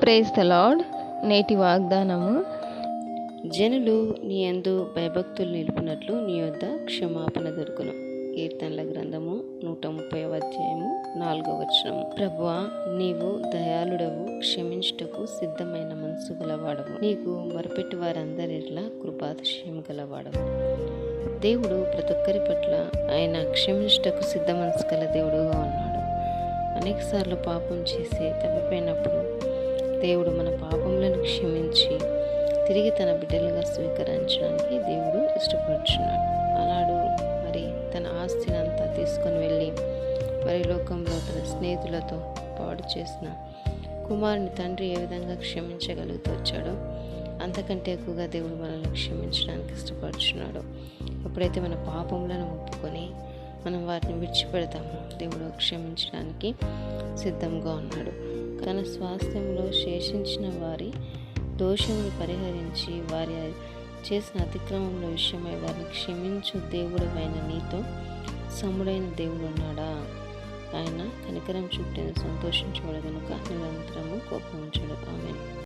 Praise the lord. నేటి వాగ్దానము, జనులు నీ యందు భయభక్తులు నిలుపునట్లు నీ యొద్ద క్షమాపణ దొరుకును. కీర్తనల గ్రంథము 130 4. ప్రభువా, నీవు దయాళుడవు, క్షమించుటకు సిద్ధమైన మనసు గలవాడవు, నీకు మొరపెట్టు వారందరిలా కృపాతిశయం గలవాడవు. దేవుడు ప్రతి ఒక్కరి పట్ల ఆయన క్షమించుటకు సిద్ధ మనసు గల దేవుడుగా ఉన్నాడు. అనేక సార్లు పాపం చేసి తప్పిపోయినప్పుడు దేవుడు మన పాపములను క్షమించి తిరిగి తన బిడ్డలుగా స్వీకరించడానికి దేవుడు ఇష్టపడుచున్నాడు. అలాడు మరి తన ఆస్తిని అంతా తీసుకొని వెళ్ళి మరి లోకంలో తన స్నేహితులతో పాడు చేసిన కుమారుని తండ్రి ఏ విధంగా క్షమించగలుగుతూ వచ్చాడో అంతకంటే ఎక్కువగా దేవుడు మనల్ని క్షమించడానికి ఇష్టపడుచున్నాడు. ఎప్పుడైతే మన పాపములను ఒప్పుకొని మనం వాటిని విడిచిపెడతామో దేవుడు క్షమించడానికి సిద్ధంగా ఉన్నాడు. తన స్వాస్థ్యంలో శేషించిన వారి దోషమును పరిహరించి వారి చేసిన అతిక్రమముల విషయమై వారిని క్షమించు దేవుడవైన నీతో సముడైన దేవుడు ఉన్నాడా? ఆయన కనికరం చూపుటను సంతోషించబడు గనుక నిరంతరము కోపం ఉంచడు. ఆమేన్.